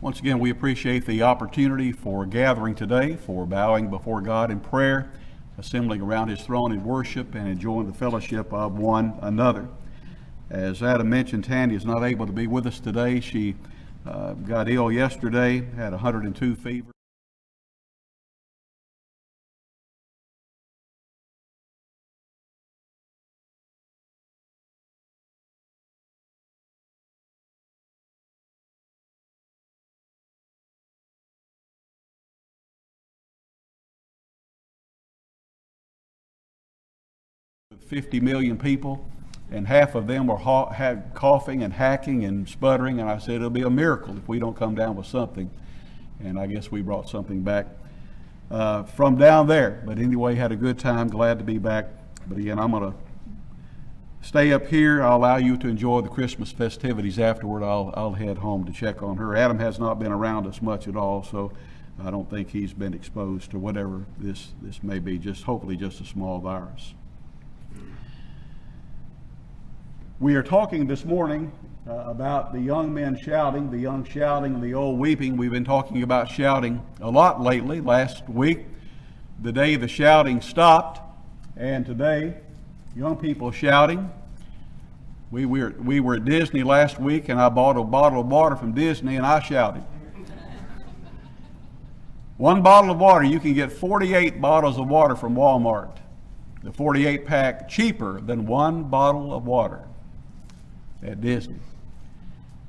Once again, we appreciate the opportunity for gathering today, for bowing before God in prayer, assembling around His throne in worship, and enjoying the fellowship of one another. As Adam mentioned, Tandy is not able to be with us today. She got ill yesterday, had 102 fever. With 50 million people, and half of them had coughing and hacking and sputtering, and I said it'll be a miracle if we don't come down with something. And I guess we brought something back from down there. But anyway, had a good time, glad to be back. But again, I'm going to stay up here. I'll allow you to enjoy the Christmas festivities afterward. I'll head home to check on her. Adam has not been around us much at all, so I don't think he's been exposed to whatever this may be, just hopefully just a small virus. We are talking this morning about the young men shouting, the young shouting, and the old weeping. We've been talking about shouting a lot lately. Last week, the day the shouting stopped, and today, young people shouting. We were at Disney last week, and I bought a bottle of water from Disney, and I shouted. One bottle of water, you can get 48 bottles of water from Walmart. The 48 pack cheaper than one bottle of water at Disney.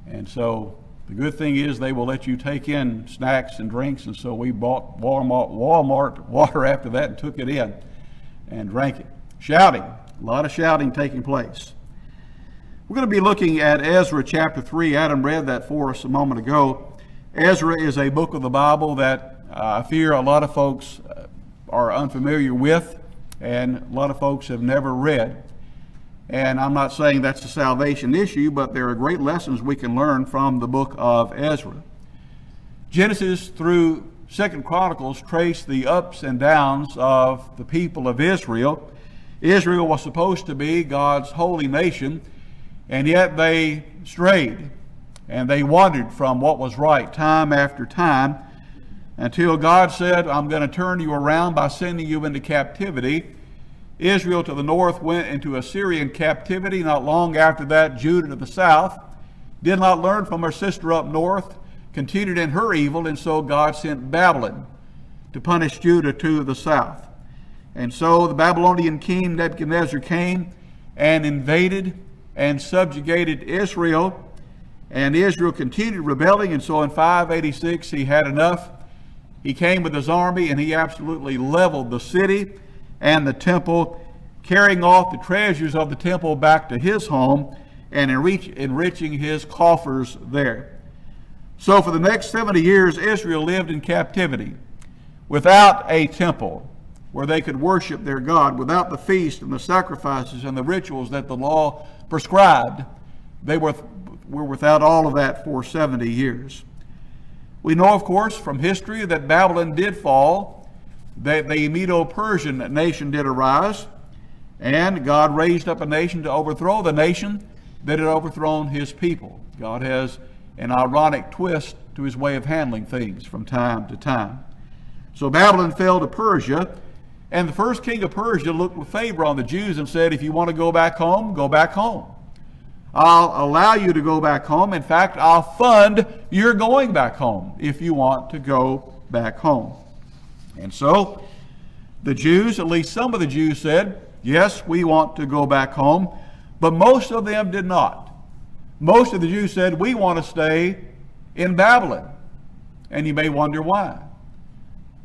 And so the good thing is they will let you take in snacks and drinks, and so we bought Walmart water after that and took it in and drank it. Shouting, a lot of shouting taking place. We're going to be looking at Ezra chapter 3. Adam read that for us a moment ago. Ezra is a book of the Bible that I fear a lot of folks are unfamiliar with, and a lot of folks have never read. And I'm not saying that's a salvation issue, but there are great lessons we can learn from the book of Ezra. Genesis through 2 Chronicles trace the ups and downs of the people of Israel. Israel was supposed to be God's holy nation, and yet they strayed, and they wandered from what was right time after time, until God said, I'm going to turn you around by sending you into captivity. Israel to the north went into Assyrian captivity. Not long after that, Judah to the south did not learn from her sister up north, continued in her evil, and so God sent Babylon to punish Judah to the south. And so the Babylonian king Nebuchadnezzar came and invaded and subjugated Israel, and Israel continued rebelling, and so in 586 he had enough. He came with his army and he absolutely leveled the city and the temple, carrying off the treasures of the temple back to his home and enriching his coffers there. So for the next 70 years, Israel lived in captivity without a temple where they could worship their God, without the feast and the sacrifices and the rituals that the law prescribed. They were without all of that for 70 years. We know, of course, from history that Babylon did fall, that the Medo-Persian nation did arise, and God raised up a nation to overthrow the nation that had overthrown his people. God has an ironic twist to his way of handling things from time to time. So Babylon fell to Persia, and the first king of Persia looked with favor on the Jews and said, if you want to go back home, go back home. I'll allow you to go back home. In fact, I'll fund your going back home if you want to go back home. And so the Jews, at least some of the Jews, said, yes, we want to go back home. But most of them did not. Most of the Jews said, we want to stay in Babylon. And you may wonder why.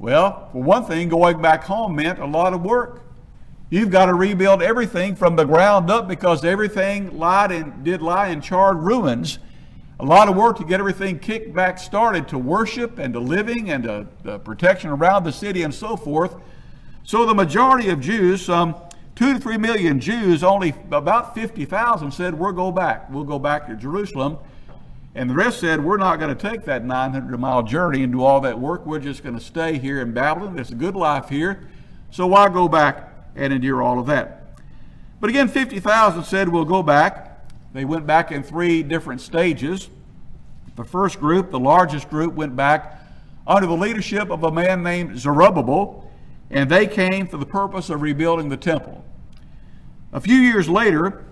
Well, for one thing, going back home meant a lot of work. You've got to rebuild everything from the ground up because everything did lie in charred ruins. A lot of work to get everything kicked back started to worship and to living and to protection around the city and so forth. So the majority of Jews, some 2 to 3 million Jews, only about 50,000 said, we'll go back. We'll go back to Jerusalem. And the rest said, we're not going to take that 900-mile journey and do all that work. We're just going to stay here in Babylon. There's a good life here. So why go back and endure all of that? But again, 50,000 said, we'll go back. They went back in 3 different stages. The first group, the largest group, went back under the leadership of a man named Zerubbabel, and they came for the purpose of rebuilding the temple. A few years later,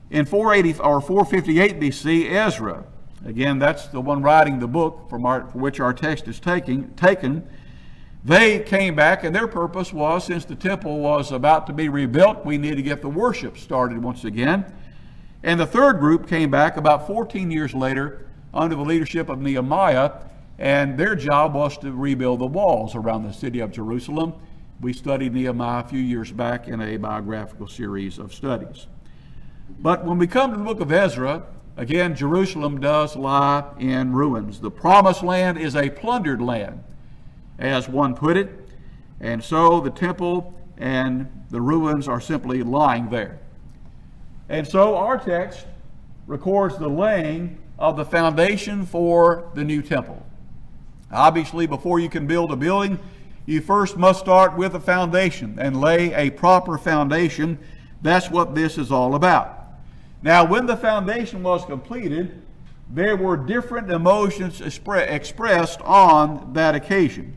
in 480 or 458 BC, Ezra, again, that's the one writing the book for which our text is taken, they came back, and their purpose was, since the temple was about to be rebuilt, we need to get the worship started once again. And the third group came back about 14 years later under the leadership of Nehemiah, and their job was to rebuild the walls around the city of Jerusalem. We studied Nehemiah a few years back in a biographical series of studies. But when we come to the book of Ezra, again, Jerusalem does lie in ruins. The promised land is a plundered land, as one put it, and so the temple and the ruins are simply lying there. And so our text records the laying of the foundation for the new temple. Obviously, before you can build a building, you first must start with a foundation and lay a proper foundation. That's what this is all about. Now, when the foundation was completed, there were different emotions expressed on that occasion.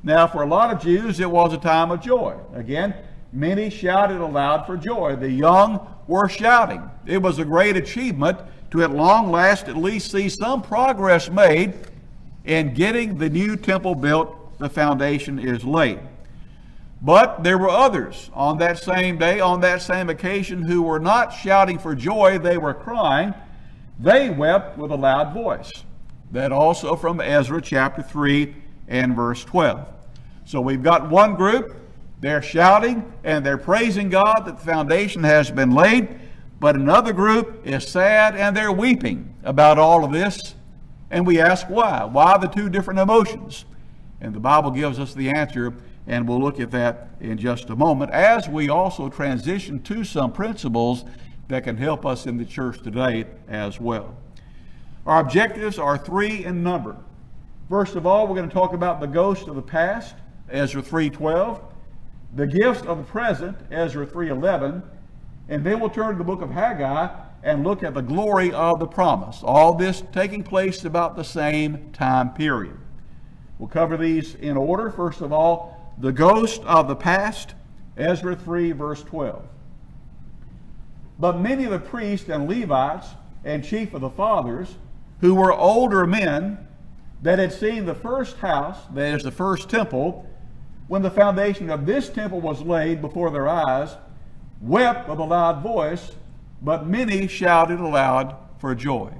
Now, for a lot of Jews, it was a time of joy. Again, many shouted aloud for joy. The young were shouting. It was a great achievement to at long last at least see some progress made in getting the new temple built. The foundation is laid. But there were others on that same day, on that same occasion, who were not shouting for joy, they were crying. They wept with a loud voice. That also from Ezra chapter 3 and verse 12. So we've got one group, they're shouting and they're praising God that the foundation has been laid, but another group is sad and they're weeping about all of this. And we ask why? Why the two different emotions? And the Bible gives us the answer, and we'll look at that in just a moment, as we also transition to some principles that can help us in the church today as well. Our objectives are three in number. First of all, we're going to talk about the ghost of the past, Ezra 3:12, the gifts of the present, Ezra 3:11, and then we'll turn to the book of Haggai and look at the glory of the promise. All this taking place about the same time period. We'll cover these in order. First of all, the ghost of the past, Ezra 3, verse 12. But many of the priests and Levites and chief of the fathers, who were older men, that had seen the first house, that is the first temple, when the foundation of this temple was laid before their eyes, wept with a loud voice, but many shouted aloud for joy.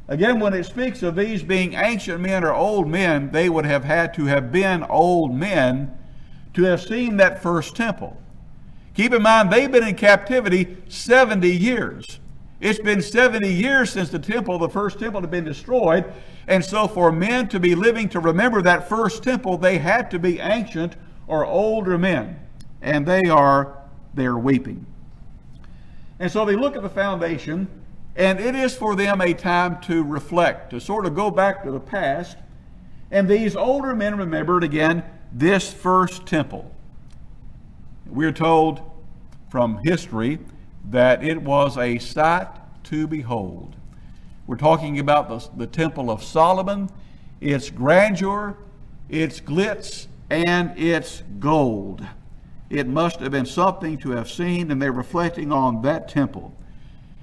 Again, when it speaks of these being ancient men or old men, they would have had to have been old men to have seen that first temple. Keep in mind, they've been in captivity 70 years. It's been 70 years since the first temple, had been destroyed. And so for men to be living to remember that first temple, they had to be ancient or older men. And they're weeping. And so they look at the foundation, and it is for them a time to reflect, to sort of go back to the past. And these older men remembered again this first temple. We're told from history that it was a sight to behold. We're talking about the Temple of Solomon, its grandeur, its glitz, and its gold. It must have been something to have seen, and they're reflecting on that temple.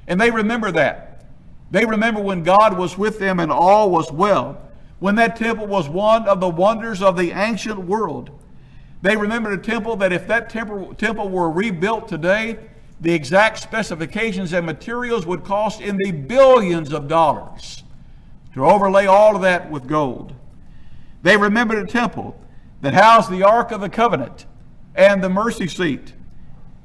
And they remember that. They remember when God was with them and all was well, when that temple was one of the wonders of the ancient world. They remember the temple that if that temple were rebuilt today, the exact specifications and materials would cost in the billions of dollars to overlay all of that with gold. They remember the temple that housed the Ark of the Covenant and the mercy seat.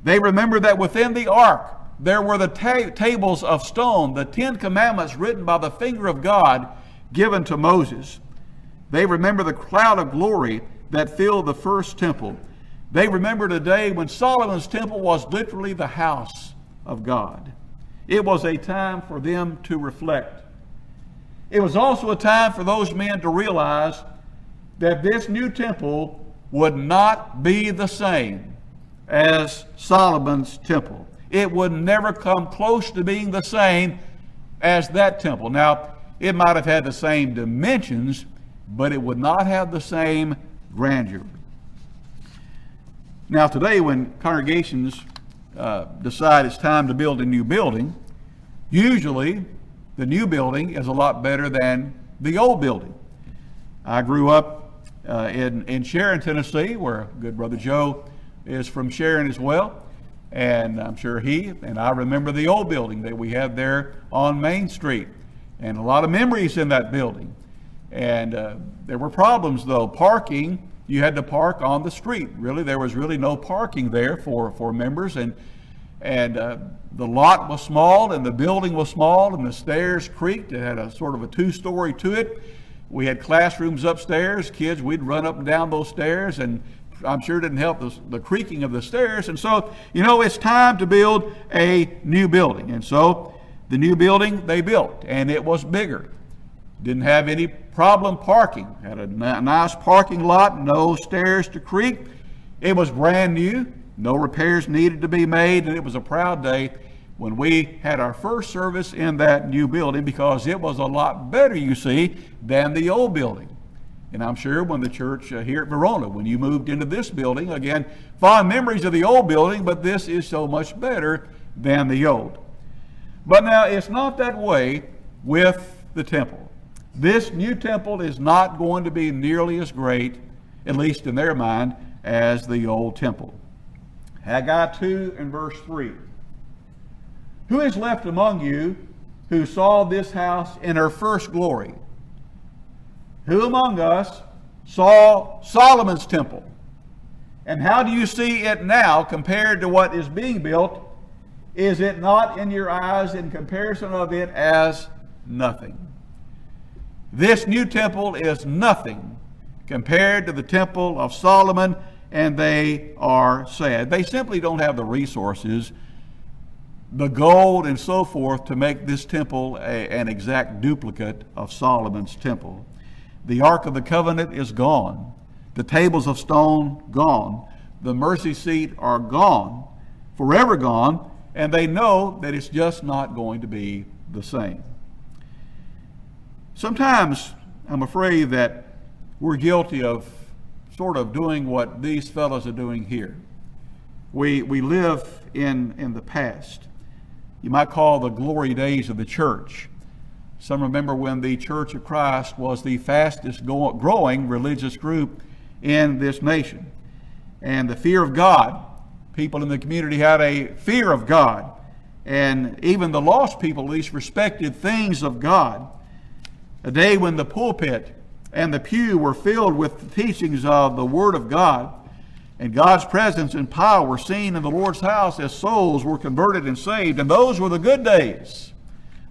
They remember that within the ark there were the tables of stone, the 10 commandments written by the finger of God given to Moses. They remember the cloud of glory that filled the first temple. They remember the day when Solomon's temple was literally the house of God. It was a time for them to reflect. It was also a time for those men to realize that this new temple would not be the same as Solomon's temple. It would never come close to being the same as that temple. Now, it might have had the same dimensions, but it would not have the same grandeur. Now today, when congregations decide it's time to build a new building, usually the new building is a lot better than the old building. I grew up in Sharon, Tennessee, where good brother Joe is from Sharon as well. And I'm sure he and I remember the old building that we had there on Main Street, and a lot of memories in that building. And there were problems though. Parking, you had to park on the street. Really, there was really no parking there for members, and the lot was small, and the building was small, and the stairs creaked. It had a sort of a two-story to it. We had classrooms upstairs. Kids, we'd run up and down those stairs, and I'm sure it didn't help the creaking of the stairs. And so, it's time to build a new building. And so the new building they built, and it was bigger. Didn't have any problem parking. Had a nice parking lot, no stairs to creak. It was brand new. No repairs needed to be made, and it was a proud day when we had our first service in that new building, because it was a lot better, you see, than the old building. And I'm sure when the church here at Verona, when you moved into this building, again, fond memories of the old building, but this is so much better than the old. But now it's not that way with the temple. This new temple is not going to be nearly as great, at least in their mind, as the old temple. Haggai 2 and verse 3. Who is left among you who saw this house in her first glory? Who among us saw Solomon's temple? And how do you see it now compared to what is being built? Is it not in your eyes in comparison of it as nothing? This new temple is nothing compared to the temple of Solomon, and they are sad. They simply don't have the resources, the gold and so forth, to make this temple an exact duplicate of Solomon's temple. The Ark of the Covenant is gone. The tables of stone gone. The mercy seat are gone, forever gone, and they know that it's just not going to be the same. Sometimes I'm afraid that we're guilty of sort of doing what these fellows are doing here. We live in the past. You might call the glory days of the church. Some remember when the Church of Christ was the fastest growing religious group in this nation. And the fear of God, people in the community had a fear of God. And even the lost people at least respected things of God. A day when the pulpit and the pew were filled with the teachings of the Word of God, and God's presence and power were seen in the Lord's house as souls were converted and saved. And those were the good days.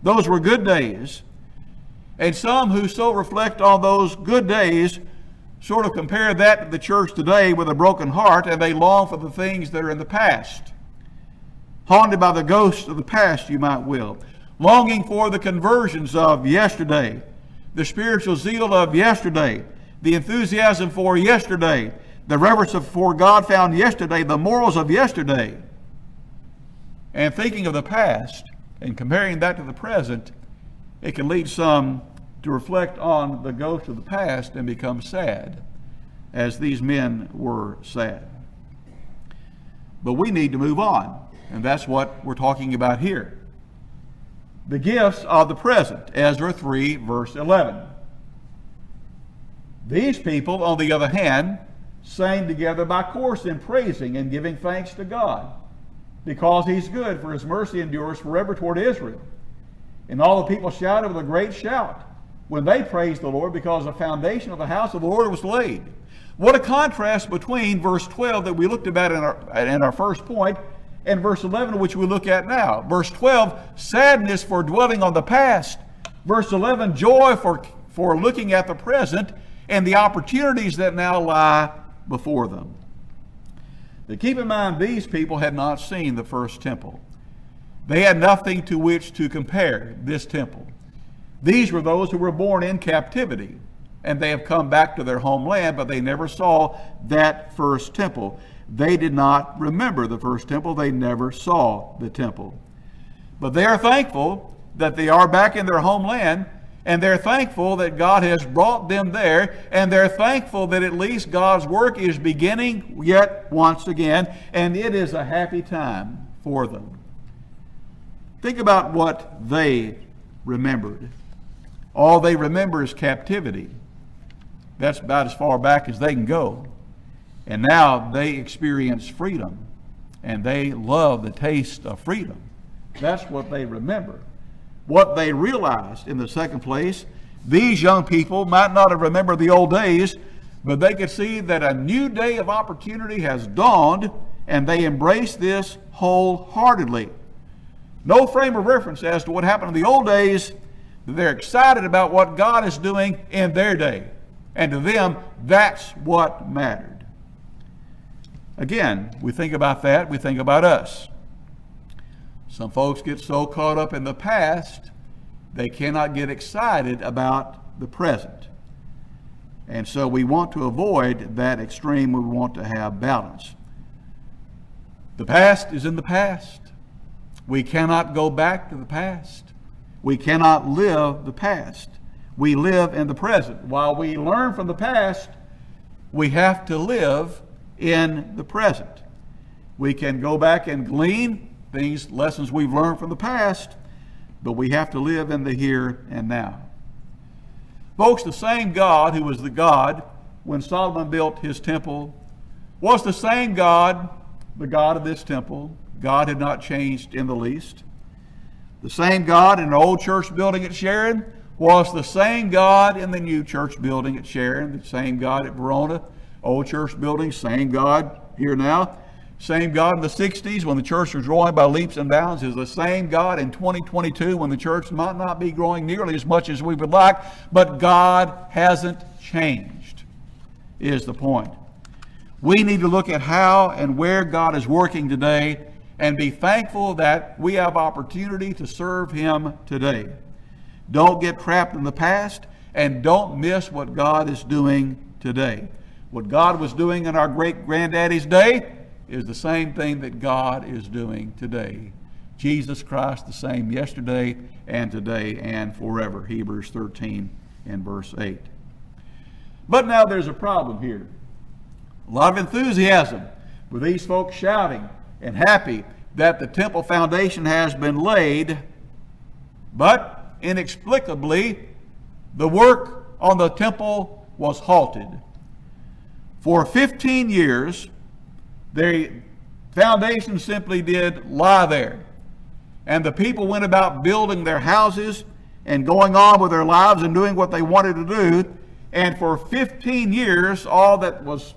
Those were good days. And some who so reflect on those good days sort of compare that to the church today with a broken heart, and they long for the things that are in the past. Haunted by the ghosts of the past, you might will. Longing for the conversions of yesterday, the spiritual zeal of yesterday, the enthusiasm for yesterday, the reverence for God found yesterday, the morals of yesterday. And thinking of the past and comparing that to the present, it can lead some to reflect on the ghost of the past and become sad, as these men were sad. But we need to move on, and that's what we're talking about here. The gifts of the present, Ezra 3, verse 11. These people, on the other hand, sang together by course in praising and giving thanks to God, because he's good, for his mercy endures forever toward Israel. And all the people shouted with a great shout when they praised the Lord, because the foundation of the house of the Lord was laid. What a contrast between verse 12 that we looked at in our first point, and verse 11, which we look at now. Verse 12, sadness for dwelling on the past. Verse 11, joy for looking at the present and the opportunities that now lie before them. But keep in mind, these people had not seen the first temple. They had nothing to which to compare this temple. These were those who were born in captivity, and they have come back to their homeland, but they never saw that first temple. They did not remember the first temple. They never saw the temple. But they are thankful that they are back in their homeland, And they're thankful that God has brought them there, and they're thankful that at least God's work is beginning yet once again, and it is a happy time for them. Think about what they remembered. All they remember is captivity. That's about as far back as they can go. And now they experience freedom, and they love the taste of freedom. That's what they remember. What they realized in the second place, these young people might not have remembered the old days, but they could see that a new day of opportunity has dawned, and they embraced this wholeheartedly. No frame of reference as to what happened in the old days. They're excited about what God is doing in their day. And to them, that's what mattered. Again, we think about that, we think about us. Some folks get so caught up in the past, they cannot get excited about the present. And so we want to avoid that extreme. We want to have balance. The past is in the past. We cannot go back to the past. We cannot live the past. We live in the present. While we learn from the past, we have to live in the present. We can go back and glean things, lessons we've learned from the past, but we have to live in the here and now. Folks, the same God who was the God when Solomon built his temple was the same God, the God of this temple. God had not changed in the least. The same God in the old church building at Sharon was the same God in the new church building at Sharon, the same God at Verona, old church building, same God here now. Same God in the 60s when the church was growing by leaps and bounds is the same God in 2022 when the church might not be growing nearly as much as we would like, but God hasn't changed, is the point. We need to look at how and where God is working today and be thankful that we have opportunity to serve Him today. Don't get trapped in the past, and don't miss what God is doing today. What God was doing in our great-granddaddy's day is the same thing that God is doing today. Jesus Christ the same yesterday and today and forever. Hebrews 13 and verse 8. But now there's a problem here. A lot of enthusiasm with these folks shouting and happy that the temple foundation has been laid, but inexplicably the work on the temple was halted. For 15 years, the foundation simply did lie there. And the people went about building their houses and going on with their lives and doing what they wanted to do. And for 15 years, all that was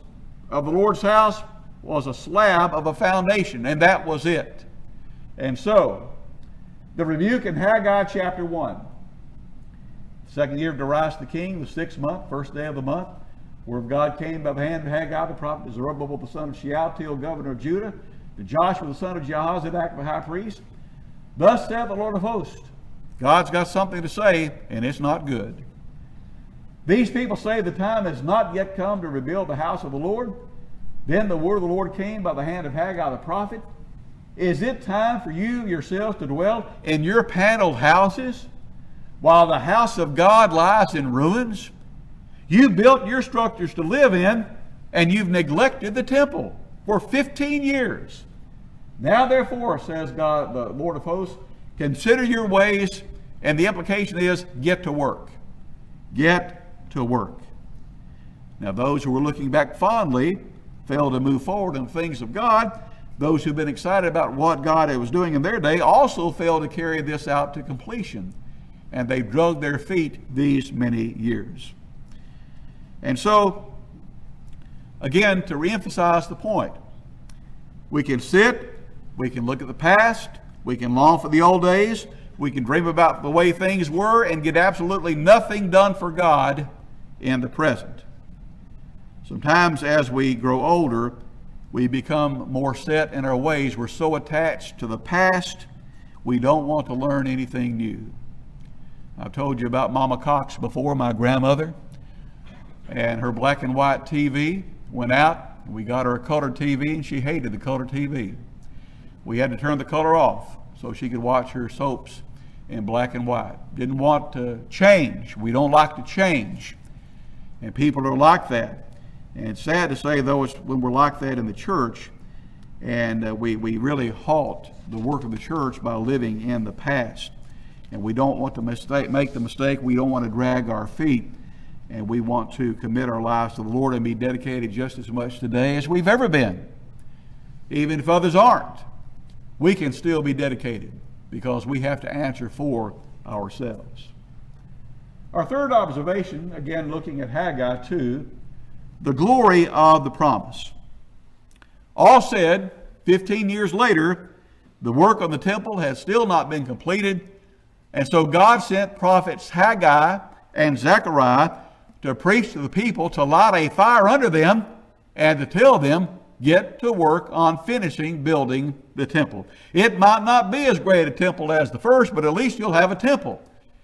of the Lord's house was a slab of a foundation, and that was it. And so, the rebuke in Haggai chapter 1. Second year of Darius the king, the 6th month, first day of the month. Word of God came by the hand of Haggai the prophet to Zerubbabel the son of Shealtiel, governor of Judah, to Joshua the son of Jehozadak the high priest. Thus saith the Lord of hosts. God's got something to say, and it's not good. These people say the time has not yet come to rebuild the house of the Lord. Then the word of the Lord came by the hand of Haggai the prophet. Is it time for you yourselves to dwell in your paneled houses, while the house of God lies in ruins? You built your structures to live in, and you've neglected the temple for 15 years. Now, therefore, says God, the Lord of hosts, consider your ways, and the implication is, get to work. Get to work. Now, those who were looking back fondly failed to move forward in the things of God. Those who've been excited about what God was doing in their day also failed to carry this out to completion. And they drug their feet these many years. And so, again, to reemphasize the point, we can sit, we can look at the past, we can long for the old days, we can dream about the way things were and get absolutely nothing done for God in the present. Sometimes as we grow older, we become more set in our ways. We're so attached to the past, we don't want to learn anything new. I've told you about Mama Cox before, my grandmother. And her black and white TV went out. We got her a color TV, and she hated the color TV. We had to turn the color off so she could watch her soaps in black and white. Didn't want to change. We don't like to change. And people are like that. And it's sad to say, though, it's when we're like that in the church, and we really halt the work of the church by living in the past. And we don't want to make the mistake. We don't want to drag our feet. And we want to commit our lives to the Lord and be dedicated just as much today as we've ever been. Even if others aren't, we can still be dedicated because we have to answer for ourselves. Our third observation, again looking at Haggai 2, the glory of the promise. All said, 15 years later, the work on the temple has still not been completed, and so God sent prophets Haggai and Zechariah to preach to the people, to light a fire under them, and to tell them, get to work on finishing building the temple. It might not be as great a temple as the first, but at least you'll have a temple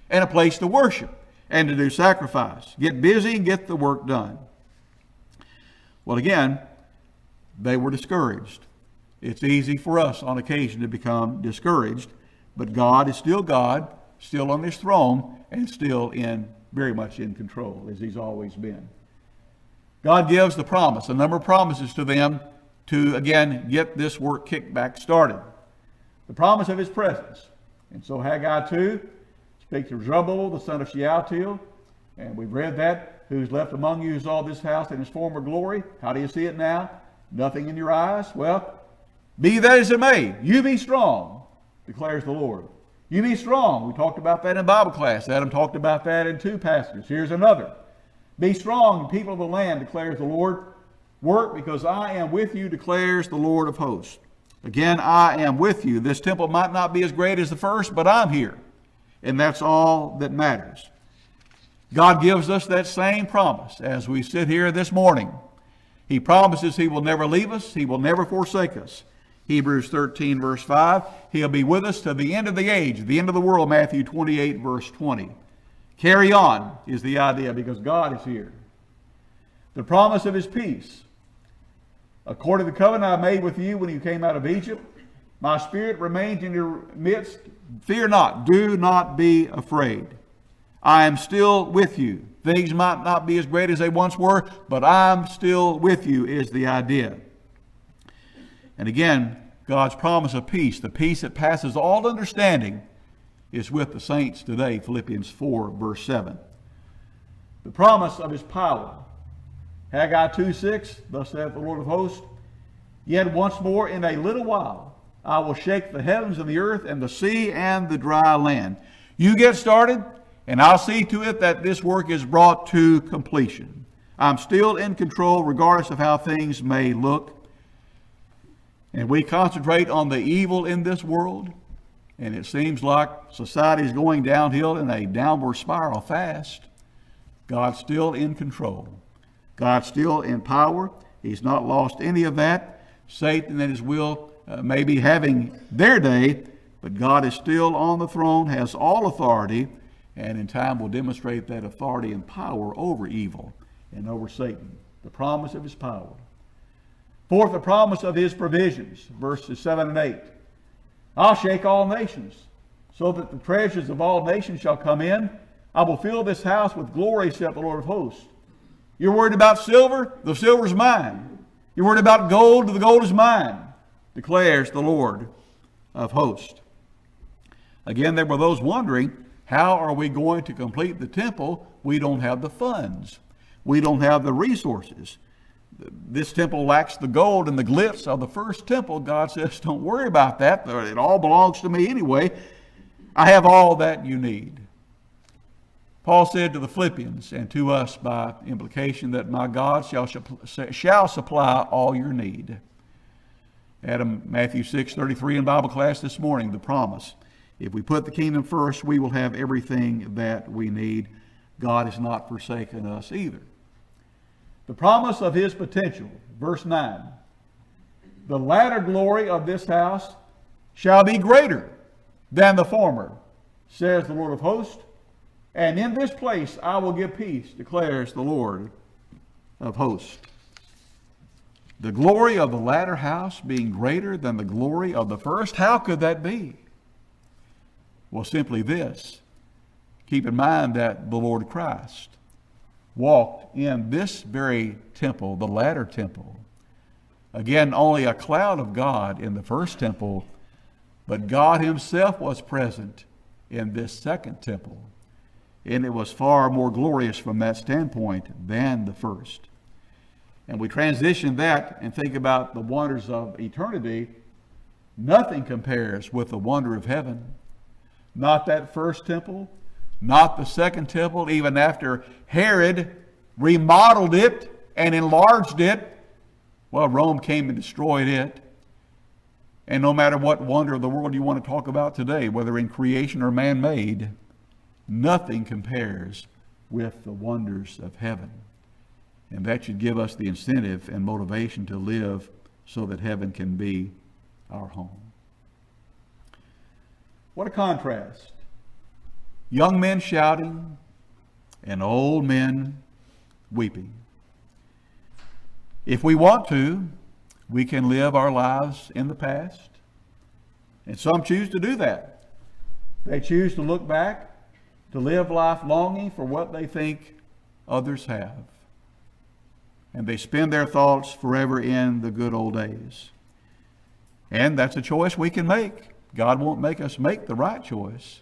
and a place to worship and to do sacrifice. Get busy and get the work done. Well, again, they were discouraged. It's easy for us on occasion to become discouraged, but God is still God, still on his throne, and still very much in control, as he's always been. God gives the promise, a number of promises to them to, again, get this work kicked back started. The promise of his presence. And so Haggai 2 speaks of Zerubbabel, the son of Shealtiel, and we've read that, who's left among you who saw this house in its former glory. How do you see it now? Nothing in your eyes? Well, be that as it may, you be strong, declares the Lord. You be strong. We talked about that in Bible class. Adam talked about that in 2 passages. Here's another. Be strong, people of the land, declares the Lord. Work, because I am with you, declares the Lord of hosts. Again, I am with you. This temple might not be as great as the first, but I'm here. And that's all that matters. God gives us that same promise as we sit here this morning. He promises he will never leave us. He will never forsake us. Hebrews 13, verse 5. He'll be with us to the end of the age, the end of the world, Matthew 28, verse 20. Carry on is the idea, because God is here. The promise of his peace. According to the covenant I made with you when you came out of Egypt, my spirit remains in your midst. Fear not, do not be afraid. I am still with you. Things might not be as great as they once were, but I'm still with you is the idea. And again, God's promise of peace, the peace that passes all understanding, is with the saints today, Philippians 4, verse 7. The promise of his power. Haggai 2:6, thus saith the Lord of hosts, yet once more in a little while I will shake the heavens and the earth and the sea and the dry land. You get started, and I'll see to it that this work is brought to completion. I'm still in control regardless of how things may look. And we concentrate on the evil in this world, and it seems like society is going downhill in a downward spiral fast. God's still in control. God's still in power. He's not lost any of that. Satan and his will may be having their day, but God is still on the throne, has all authority, and in time will demonstrate that authority and power over evil and over Satan. The promise of his power. Fourth, the promise of his provisions, verses 7 and 8. I'll shake all nations, so that the treasures of all nations shall come in. I will fill this house with glory, saith the Lord of hosts. You're worried about silver? The silver's mine. You're worried about gold? The gold is mine, declares the Lord of hosts. Again, there were those wondering, how are we going to complete the temple? We don't have the funds. We don't have the resources. This temple lacks the gold and the glitz of the first temple. God says, don't worry about that. It all belongs to me anyway. I have all that you need. Paul said to the Philippians and to us by implication that my God shall supply all your need. Matthew 6:33 in Bible class this morning, the promise. If we put the kingdom first, we will have everything that we need. God has not forsaken us either. The promise of his potential, verse 9. The latter glory of this house shall be greater than the former, says the Lord of hosts. And in this place I will give peace, declares the Lord of hosts. The glory of the latter house being greater than the glory of the first, how could that be? Well, simply this. Keep in mind that the Lord Christ walked in this very temple, the latter temple. Again, only a cloud of God in the first temple, but God himself was present in this second temple. And it was far more glorious from that standpoint than the first. And we transition that and think about the wonders of eternity. Nothing compares with the wonder of heaven. Not that first temple, not the second temple, even after Herod remodeled it and enlarged it. Well, Rome came and destroyed it. And no matter what wonder of the world you want to talk about today, whether in creation or man-made, nothing compares with the wonders of heaven. And that should give us the incentive and motivation to live so that heaven can be our home. What a contrast. Young men shouting and old men weeping. If we want to, we can live our lives in the past. And some choose to do that. They choose to look back, to live life longing for what they think others have. And they spend their thoughts forever in the good old days. And that's a choice we can make. God won't make us make the right choice.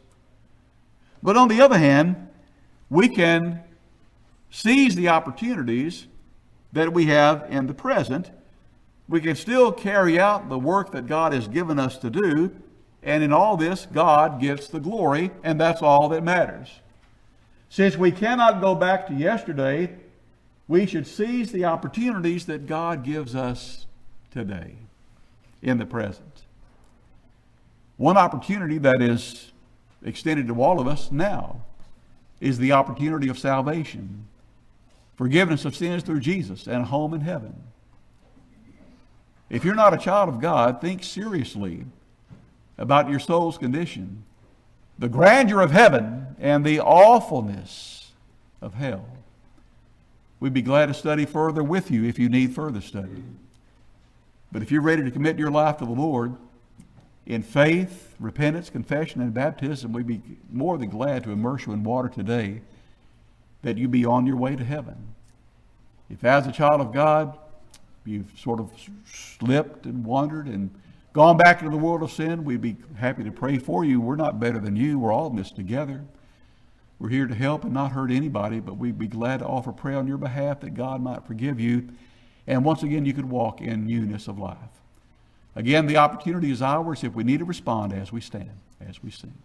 But on the other hand, we can seize the opportunities that we have in the present. We can still carry out the work that God has given us to do. And in all this, God gets the glory, and that's all that matters. Since we cannot go back to yesterday, we should seize the opportunities that God gives us today in the present. One opportunity that is extended to all of us now is the opportunity of salvation, forgiveness of sins through Jesus, and a home in heaven. If you're not a child of God, think seriously about your soul's condition, the grandeur of heaven, and the awfulness of hell. We'd be glad to study further with you if you need further study. But if you're ready to commit your life to the Lord in faith, repentance, confession, and baptism, we'd be more than glad to immerse you in water today, that you be on your way to heaven. If as a child of God, you've sort of slipped and wandered and gone back into the world of sin, we'd be happy to pray for you. We're not better than you. We're all in this together. We're here to help and not hurt anybody, but we'd be glad to offer prayer on your behalf that God might forgive you. And once again, you could walk in newness of life. Again, the opportunity is ours if we need to respond as we stand, as we sing.